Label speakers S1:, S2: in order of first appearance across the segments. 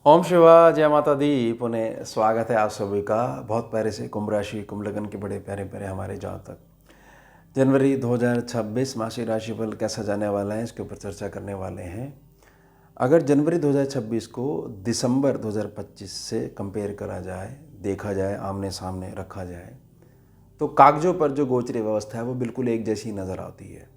S1: ओम शिवा जय माता दी। पुनः स्वागत है आप सभी का। बहुत प्यारे से कुंभ राशि कुंभ लगन के बड़े प्यारे प्यारे हमारे जातक जनवरी 2026 मासिक राशिफल कैसा जाने वाला है इसके ऊपर चर्चा करने वाले हैं। अगर जनवरी 2026 को दिसंबर 2025 से कंपेयर करा जाए, देखा जाए, आमने सामने रखा जाए, तो कागजों पर जो गोचरी व्यवस्था है वो बिल्कुल एक जैसी नज़र आती है।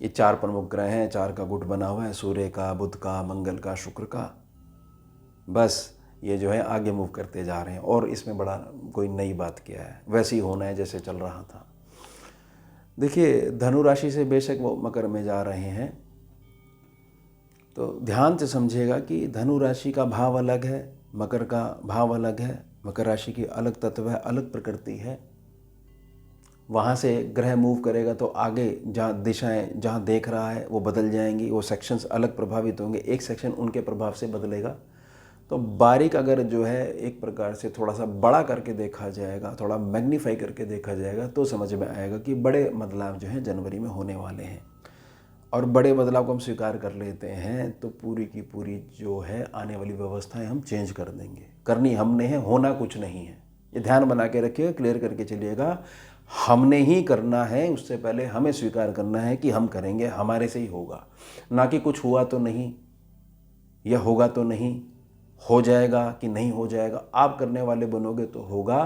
S1: ये 4 प्रमुख ग्रह हैं, 4 का गुट बना हुआ है, सूर्य का, बुध का, मंगल का, शुक्र का। बस ये जो है आगे मूव करते जा रहे हैं और इसमें बड़ा कोई नई बात क्या है, वैसे ही होना है जैसे चल रहा था। देखिए, धनु राशि से बेशक वो मकर में जा रहे हैं, तो ध्यान से समझिएगा कि धनु राशि का भाव अलग है, मकर का भाव अलग है। मकर राशि की अलग तत्व है, अलग प्रकृति है। वहाँ से ग्रह मूव करेगा तो आगे जहाँ दिशाएं जहाँ देख रहा है वो बदल जाएंगी, वो सेक्शंस अलग प्रभावित होंगे, एक सेक्शन उनके प्रभाव से बदलेगा। तो बारीक अगर जो है एक प्रकार से थोड़ा सा बड़ा करके देखा जाएगा, थोड़ा मैग्नीफाई करके देखा जाएगा, तो समझ में आएगा कि बड़े बदलाव जो है जनवरी में होने वाले हैं। और बड़े बदलाव को हम स्वीकार कर लेते हैं तो पूरी की पूरी जो है आने वाली व्यवस्थाएं हम चेंज कर देंगे। करनी हमने है, होना कुछ नहीं है। ये ध्यान बना के रखिएगा, क्लियर करके चलिएगा। हमने ही करना है, उससे पहले हमें स्वीकार करना है कि हम करेंगे, हमारे से ही होगा, ना कि कुछ हुआ तो नहीं या होगा तो नहीं, हो जाएगा कि नहीं हो जाएगा। आप करने वाले बनोगे तो होगा।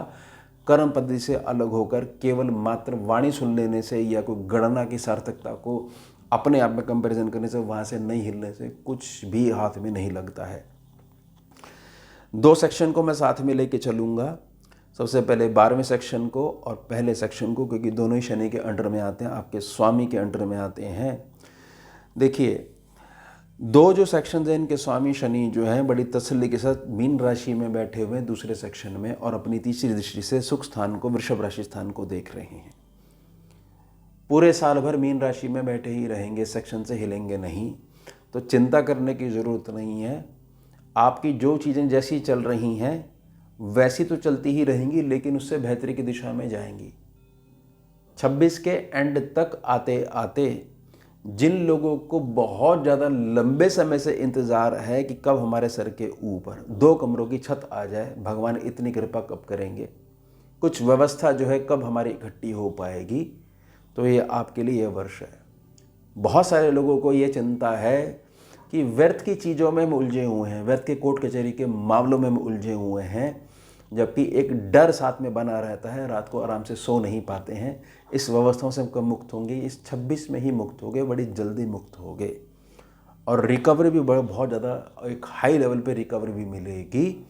S1: कर्म पद्धति से अलग होकर केवल मात्र वाणी सुन लेने से या कोई गणना की सार्थकता को अपने आप में कंपैरिजन करने से, वहाँ से नहीं हिलने से कुछ भी हाथ में नहीं लगता है। 2 सेक्शन को मैं साथ में लेके चलूँगा। सबसे पहले 12वें सेक्शन को और पहले सेक्शन को, क्योंकि दोनों ही शनि के अंडर में आते हैं, आपके स्वामी के अंडर में आते हैं। देखिए, 2 जो सेक्शन हैं इनके स्वामी शनि जो हैं बड़ी तसल्ली के साथ मीन राशि में बैठे हुए हैं दूसरे सेक्शन में, और अपनी तीसरी दृष्टि से सुख स्थान को, वृषभ राशि स्थान को देख रहे हैं। पूरे साल भर मीन राशि में बैठे ही रहेंगे, सेक्शन से हिलेंगे नहीं, तो चिंता करने की ज़रूरत नहीं है। आपकी जो चीज़ें जैसी चल रही हैं वैसी तो चलती ही रहेंगी, लेकिन उससे बेहतरी की दिशा में जाएंगी। 26 के एंड तक आते आते जिन लोगों को बहुत ज़्यादा लंबे समय से इंतज़ार है कि कब हमारे सर के ऊपर 2 कमरों की छत आ जाए, भगवान इतनी कृपा कब करेंगे, कुछ व्यवस्था जो है कब हमारी इकट्ठी हो पाएगी, तो ये आपके लिए ये वर्ष है। बहुत सारे लोगों को ये चिंता है कि व्यर्थ की चीज़ों में हम उलझे हुए हैं, व्यर्थ के कोर्ट कचहरी के मामलों में हम उलझे हुए हैं, जबकि एक डर साथ में बना रहता है, रात को आराम से सो नहीं पाते हैं। इस व्यवस्थाओं से हम कब मुक्त होंगे? इस 26 में ही मुक्त होंगे, बड़ी जल्दी मुक्त होंगे। और रिकवरी भी बहुत ज़्यादा एक हाई लेवल पे रिकवरी भी मिलेगी।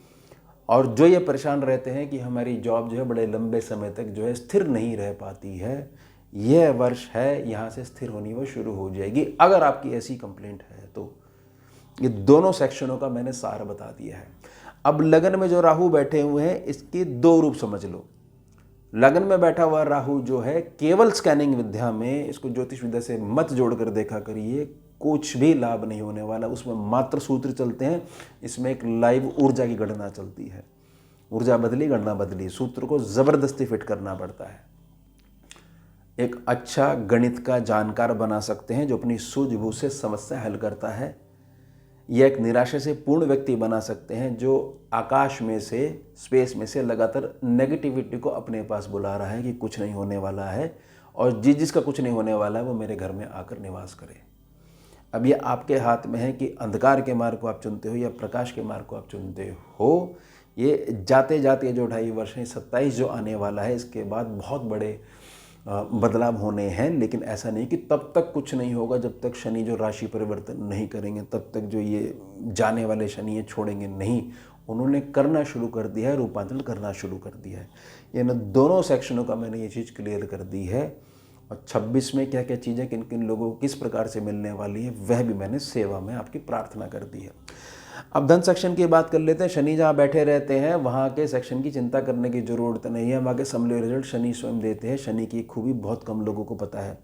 S1: और जो ये परेशान रहते हैं कि हमारी जॉब जो है बड़े लंबे समय तक जो है स्थिर नहीं रह पाती है, यह वर्ष है यहाँ से स्थिर होनी वो शुरू हो जाएगी, अगर आपकी ऐसी कंप्लेंट है तो। ये दोनों सेक्शनों का मैंने सार बता दिया है। अब लगन में जो राहु बैठे हुए हैं इसके 2 रूप समझ लो। लगन में बैठा हुआ राहु जो है केवल स्कैनिंग विद्या में, इसको ज्योतिष विद्या से मत जोड़कर देखा करिए, कुछ भी लाभ नहीं होने वाला। उसमें मात्र सूत्र चलते हैं, इसमें एक लाइव ऊर्जा की गणना चलती है। ऊर्जा बदली, गणना बदली, सूत्र को ज़बरदस्ती फिट करना पड़ता है। एक अच्छा गणित का जानकार बना सकते हैं जो अपनी सूझबूझ से समस्या हल करता है, यह एक निराशा से पूर्ण व्यक्ति बना सकते हैं जो आकाश में से, स्पेस में से लगातार नेगेटिविटी को अपने पास बुला रहा है कि कुछ नहीं होने वाला है, और जिसका कुछ नहीं होने वाला है वो मेरे घर में आकर निवास करे। अब ये आपके हाथ में है कि अंधकार के मार्ग को आप चुनते हो या प्रकाश के मार्ग को आप चुनते हो। ये जाते जाते जो 2.5 वर्ष है, 27 जो आने वाला है, इसके बाद बहुत बड़े बदलाव होने हैं। लेकिन ऐसा नहीं कि तब तक कुछ नहीं होगा, जब तक शनि जो राशि परिवर्तन नहीं करेंगे, तब तक जो ये जाने वाले शनि ये छोड़ेंगे नहीं। उन्होंने करना शुरू कर दिया है, रूपांतरण करना शुरू कर दिया है। ये न दोनों सेक्शनों का मैंने ये चीज़ क्लियर कर दी है। और 26 में क्या क्या चीज़ें किन किन लोगों को किस प्रकार से मिलने वाली है, वह भी मैंने सेवा में आपकी प्रार्थना कर दी है। अब धन सेक्शन की बात कर लेते हैं। शनि जहाँ बैठे रहते हैं वहाँ के सेक्शन की चिंता करने की ज़रूरत नहीं है, वहाँ के समले रिजल्ट शनि स्वयं देते हैं। शनि की खूबी बहुत कम लोगों को पता है।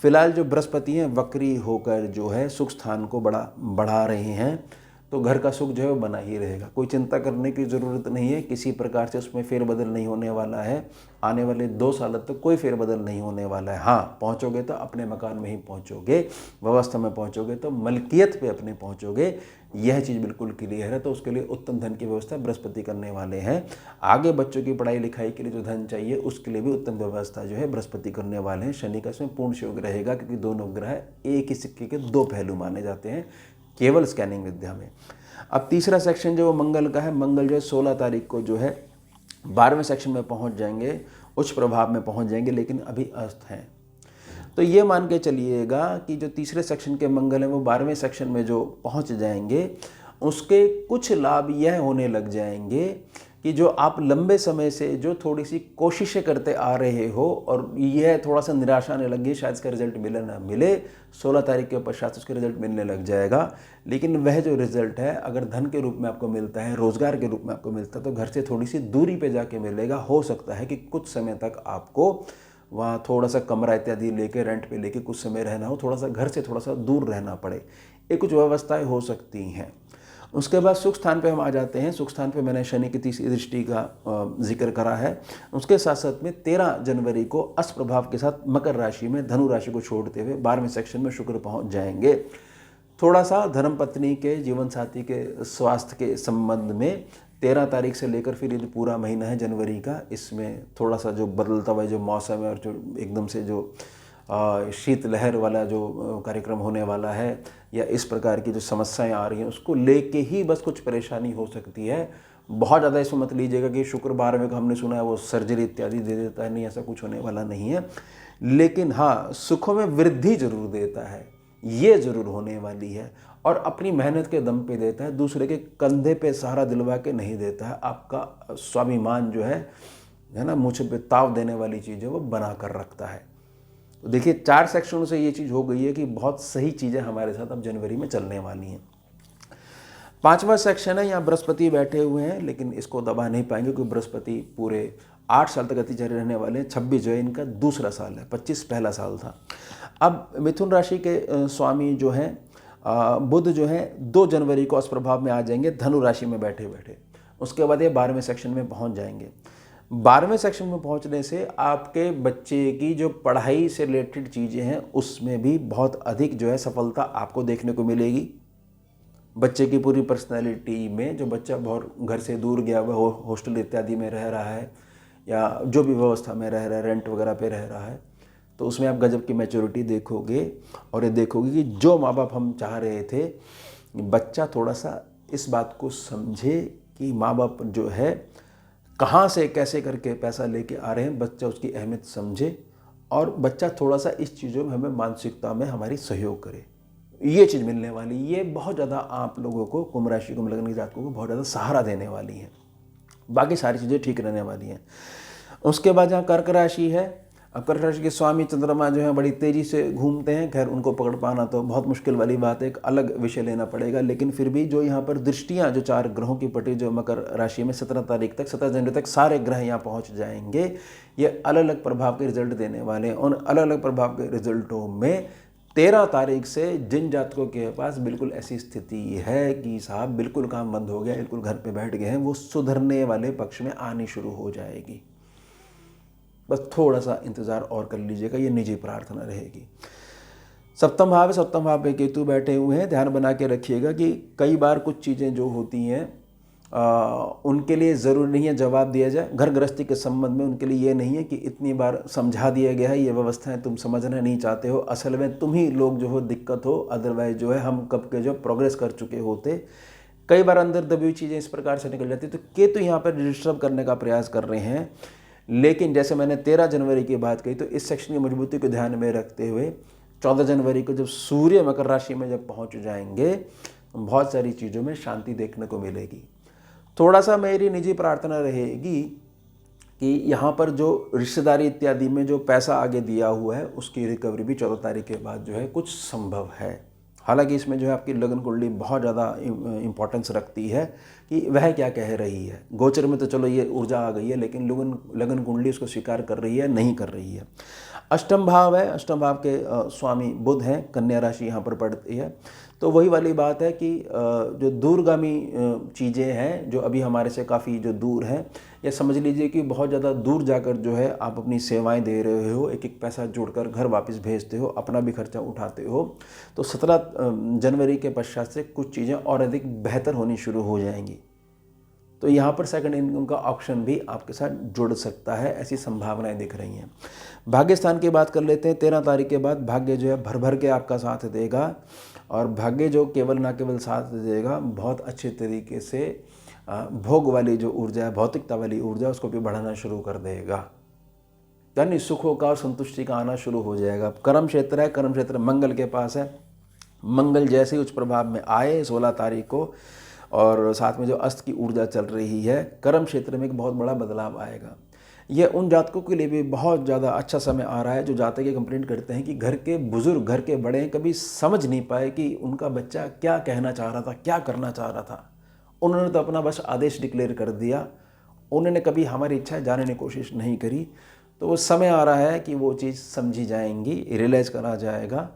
S1: फिलहाल जो बृहस्पति हैं वक्री होकर जो है सुख स्थान को बढ़ा रहे हैं, तो घर का सुख जो है वो बना ही रहेगा। कोई चिंता करने की ज़रूरत नहीं है, किसी प्रकार से उसमें फेरबदल नहीं होने वाला है। आने वाले 2 साल तक कोई फेरबदल नहीं होने वाला है। हाँ, पहुँचोगे तो अपने मकान में ही पहुँचोगे, व्यवस्था में पहुँचोगे तो मलकियत पे अपने पहुँचोगे, यह चीज़ बिल्कुल क्लियर है। तो उसके लिए उत्तम धन की व्यवस्था बृहस्पति करने वाले हैं। आगे बच्चों की पढ़ाई लिखाई के लिए जो धन चाहिए उसके लिए भी उत्तम व्यवस्था जो है बृहस्पति करने वाले हैं। शनि का इसमें पूर्ण योग रहेगा, क्योंकि दोनों ग्रह एक ही सिक्के के दो पहलू माने जाते हैं केवल स्कैनिंग विद्या में। अब तीसरा सेक्शन जो मंगल का है, मंगल जो है 16 तारीख को जो है 12वें सेक्शन में पहुंच जाएंगे, उच्च प्रभाव में पहुंच जाएंगे, लेकिन अभी अस्त हैं। तो ये मान के चलिएगा कि जो तीसरे सेक्शन के मंगल हैं वो 12वें सेक्शन में जो पहुंच जाएंगे, उसके कुछ लाभ यह होने लग जाएंगे कि जो आप लंबे समय से जो थोड़ी सी कोशिशें करते आ रहे हो और यह थोड़ा सा निराशा आने लगी, शायद इसका रिजल्ट मिले ना मिले, 16 तारीख के पश्चात उसका रिजल्ट मिलने लग जाएगा। लेकिन वह जो रिजल्ट है अगर धन के रूप में आपको मिलता है, रोजगार के रूप में आपको मिलता है, तो घर से थोड़ी सी दूरी पे जाके मिलेगा। हो सकता है कि कुछ समय तक आपको वहाँ थोड़ा सा कमरा इत्यादि लेके रेंट पे लेके कुछ समय रहना हो, थोड़ा सा घर से थोड़ा सा दूर रहना पड़े, ये कुछ व्यवस्थाएं हो सकती हैं। उसके बाद सुख स्थान पे हम आ जाते हैं। सुख स्थान पे मैंने शनि की तीसरी दृष्टि का जिक्र करा है। उसके साथ साथ में 13 जनवरी को अस्त प्रभाव के साथ मकर राशि में धनु राशि को छोड़ते हुए 12वें सेक्शन में शुक्र पहुंच जाएंगे। थोड़ा सा धर्मपत्नी के, जीवन साथी के स्वास्थ्य के संबंध में 13 तारीख से लेकर फिर ये जो पूरा महीना है जनवरी का, इसमें थोड़ा सा जो बदलता हुआ जो मौसम है और जो एकदम से जो शीतलहर वाला जो कार्यक्रम होने वाला है या इस प्रकार की जो समस्याएं आ रही हैं, उसको लेके ही बस कुछ परेशानी हो सकती है। बहुत ज़्यादा इसमें मत लीजिएगा कि शुक्र 12वें को हमने सुना है वो सर्जरी इत्यादि दे देता है, नहीं, ऐसा कुछ होने वाला नहीं है। लेकिन हाँ, सुखों में वृद्धि जरूर देता है, ये जरूर होने वाली है, और अपनी मेहनत के दम पे देता है, दूसरे के कंधे पे सहारा दिलवा के नहीं देता है। आपका स्वाभिमान जो है ना, मुझ पे ताव देने वाली चीज़ है वो बना कर रखता है। तो देखिए 4 सेक्शनों से ये चीज़ हो गई है कि बहुत सही चीज़ें हमारे साथ अब जनवरी में चलने वाली हैं। 5वां सेक्शन है, यहाँ बृहस्पति बैठे हुए हैं, लेकिन इसको दबा नहीं पाएंगे क्योंकि बृहस्पति पूरे 8 साल तक अतिचारी रहने वाले हैं। 26 जो है इनका दूसरा साल है, 25 पहला साल था। अब मिथुन राशि के स्वामी जो हैं बुध जो है 2 जनवरी को अस्त प्रभाव में आ जाएंगे धनु राशि में बैठे बैठे। उसके बाद ये 12वें सेक्शन में पहुँच जाएंगे। 12वें सेक्शन में पहुंचने से आपके बच्चे की जो पढ़ाई से रिलेटेड चीज़ें हैं उसमें भी बहुत अधिक जो है सफलता आपको देखने को मिलेगी। बच्चे की पूरी पर्सनैलिटी में, जो बच्चा बहुत घर से दूर गया हुआ हॉस्टल इत्यादि में रह रहा है या जो भी व्यवस्था में रह रहा है, रेंट वगैरह पे रह रहा है, तो उसमें आप गजब की मैच्योरिटी देखोगे और ये देखोगे कि जो माँ बाप हम चाह रहे थे, बच्चा थोड़ा सा इस बात को समझे कि माँ बाप जो है कहाँ से कैसे करके पैसा लेके आ रहे हैं, बच्चा उसकी अहमियत समझे और बच्चा थोड़ा सा इस चीज़ों में हमें मानसिकता में हमारी सहयोग करे। ये चीज़ मिलने वाली, ये बहुत ज़्यादा आप लोगों को, कुंभ राशि कुंभ लग्न की जातकों को बहुत ज़्यादा सहारा देने वाली है। बाकी सारी चीज़ें ठीक रहने वाली हैं। उसके बाद जहाँ कर्क राशि है, अब कर्क राशि के स्वामी चंद्रमा जो है बड़ी तेज़ी से घूमते हैं। खैर उनको पकड़ पाना तो बहुत मुश्किल वाली बात है, एक अलग विषय लेना पड़ेगा। लेकिन फिर भी जो यहाँ पर दृष्टियाँ, जो 4 ग्रहों की पटी जो मकर राशि में 17 तारीख तक, 17 जनवरी तक सारे ग्रह यहाँ पहुँच जाएंगे। ये अलग अलग प्रभाव के रिजल्ट देने वाले हैं। उन अलग अलग प्रभाव के रिजल्टों में 13 तारीख से जिन जातकों के पास बिल्कुल ऐसी स्थिति है कि साहब बिल्कुल काम बंद हो गया, बिल्कुल घर पे बैठ गए हैं, वो सुधरने वाले पक्ष में आनी शुरू हो जाएगी। बस थोड़ा सा इंतज़ार और कर लीजिएगा, ये निजी प्रार्थना रहेगी। सप्तम भाव है, सप्तम भाव पे केतु बैठे हुए हैं। ध्यान बना के रखिएगा कि कई बार कुछ चीज़ें जो होती हैं उनके लिए ज़रूरी नहीं है जवाब दिया जाए। घर गृहस्थी के संबंध में उनके लिए ये नहीं है कि इतनी बार समझा दिया गया है, ये व्यवस्थाएं तुम समझना नहीं चाहते हो, असल में तुम ही लोग जो हो दिक्कत हो, अदरवाइज जो है हम कब के जो प्रोग्रेस कर चुके होते। कई बार अंदर दबी हुई चीज़ें इस प्रकार से निकल जाती है। तो केतु यहाँ पर डिस्टर्ब करने का प्रयास कर रहे हैं। लेकिन जैसे मैंने 13 जनवरी की बात कही, तो इस सेक्शन की मजबूती को ध्यान में रखते हुए 14 जनवरी को जब सूर्य मकर राशि में जब पहुंच जाएंगे, बहुत सारी चीज़ों में शांति देखने को मिलेगी। थोड़ा सा मेरी निजी प्रार्थना रहेगी कि यहाँ पर जो रिश्तेदारी इत्यादि में जो पैसा आगे दिया हुआ है उसकी रिकवरी भी 14 तारीख के बाद जो है कुछ संभव है। हालांकि इसमें जो है आपकी लगन कुंडली बहुत ज़्यादा इम्पोर्टेंस रखती है कि वह क्या कह रही है। गोचर में तो चलो ये ऊर्जा आ गई है, लेकिन लगन कुंडली उसको स्वीकार कर रही है, नहीं कर रही है। अष्टम भाव है, अष्टम भाव के स्वामी बुध हैं, कन्या राशि यहाँ पर पड़ती है। तो वही वाली बात है कि जो दूरगामी चीज़ें हैं जो अभी हमारे से काफ़ी जो दूर हैं, या समझ लीजिए कि बहुत ज़्यादा दूर जाकर जो है आप अपनी सेवाएं दे रहे हो, एक एक पैसा जोड़कर घर वापस भेजते हो, अपना भी खर्चा उठाते हो, तो 17 जनवरी के पश्चात से कुछ चीज़ें और अधिक बेहतर होनी शुरू हो जाएंगी। तो यहाँ पर सेकंड इनकम का ऑप्शन भी आपके साथ जुड़ सकता है, ऐसी संभावनाएं दिख रही हैं। भाग्य स्थान की बात कर लेते हैं। 13 तारीख के बाद भाग्य जो है भर भर के आपका साथ देगा, और भाग्य जो केवल ना केवल साथ देगा, बहुत अच्छे तरीके से भोग वाली जो ऊर्जा है, भौतिकता वाली ऊर्जा, उसको भी बढ़ाना शुरू कर देगा, यानी सुखों का और संतुष्टि का आना शुरू हो जाएगा। कर्म क्षेत्र है, कर्म क्षेत्र मंगल के पास है। मंगल जैसे ही उच्च प्रभाव में आए 16 तारीख को, और साथ में जो अस्त की ऊर्जा चल रही है, कर्म क्षेत्र में एक बहुत बड़ा बदलाव आएगा। यह उन जातकों के लिए भी बहुत ज़्यादा अच्छा समय आ रहा है जो जातक ये कंप्लेंट करते हैं कि घर के बुजुर्ग, घर के बड़े कभी समझ नहीं पाए कि उनका बच्चा क्या कहना चाह रहा था, क्या करना चाह रहा था। उन्होंने तो अपना बस आदेश डिक्लेयर कर दिया, उन्होंने कभी हमारी इच्छाएं जानने की कोशिश नहीं करी। तो वो समय आ रहा है कि वो चीज़ समझी जाएंगी, रियलाइज़ करा जाएगा,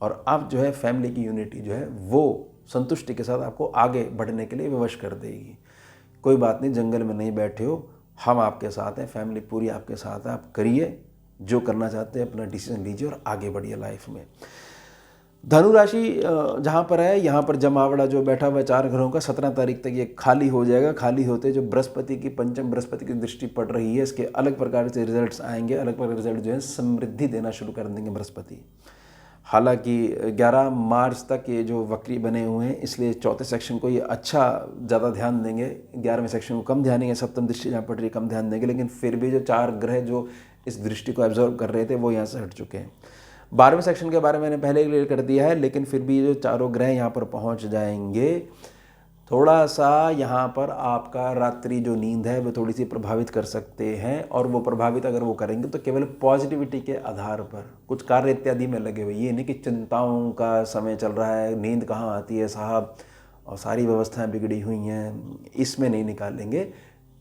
S1: और अब जो है फैमिली की यूनिटी जो है वो संतुष्टि के साथ आपको आगे बढ़ने के लिए विवश कर देगी। कोई बात नहीं, जंगल में नहीं बैठे हो, हम आपके साथ हैं, फैमिली पूरी आपके साथ है, आप करिए जो करना चाहते हैं, अपना डिसीजन लीजिए और आगे बढ़िए लाइफ में। धनु राशि जहाँ पर है, यहाँ पर जमावड़ा जो बैठा हुआ 4 घरों का 17 तारीख तक ये खाली हो जाएगा। खाली होते जो बृहस्पति की, पंचम बृहस्पति की दृष्टि पड़ रही है, इसके अलग प्रकार से रिजल्ट्स आएंगे, अलग प्रकार रिजल्ट जो है समृद्धि देना शुरू कर देंगे बृहस्पति। हालांकि 11 मार्च तक ये जो वक्री बने हुए हैं, इसलिए चौथे सेक्शन को ये अच्छा ज़्यादा ध्यान देंगे, 11वें सेक्शन को कम ध्यान देंगे, सप्तम दृष्टि जहाँ पड़ रही है कम ध्यान देंगे, लेकिन फिर भी जो 4 ग्रह जो इस दृष्टि को एब्जॉर्व कर रहे थे वो यहाँ से हट चुके हैं। 12वें सेक्शन के बारे में मैंने पहले क्लियर कर दिया है, लेकिन फिर भी जो चारों ग्रह यहाँ पर पहुँच जाएंगे, थोड़ा सा यहाँ पर आपका रात्रि जो नींद है वो थोड़ी सी प्रभावित कर सकते हैं, और वो प्रभावित अगर वो करेंगे तो केवल पॉजिटिविटी के आधार पर, कुछ कार्य इत्यादि में लगे हुए, ये नहीं कि चिंताओं का समय चल रहा है, नींद कहाँ आती है साहब और सारी व्यवस्थाएं बिगड़ी हुई हैं, इसमें नहीं निकालेंगे।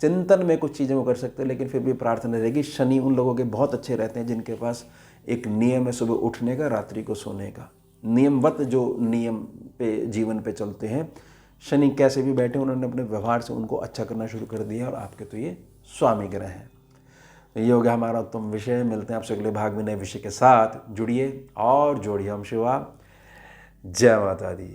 S1: चिंतन में कुछ चीज़ें वो कर सकते हैं, लेकिन फिर भी प्रार्थना रहेगी। शनि उन लोगों के बहुत अच्छे रहते हैं जिनके पास एक नियम है सुबह उठने का, रात्रि को सोने का, नियमवत जो नियम पे जीवन पे चलते हैं। शनि कैसे भी बैठे, उन्होंने अपने व्यवहार से उनको अच्छा करना शुरू कर दिया, और आपके तो ये स्वामी ग्रह हैं। तो ये हो गया हमारा उत्तम विषय। मिलते हैं आपसे अगले भाग में नए विषय के साथ। जुड़िए और जोड़िए। हम शिवा, जय माता दी।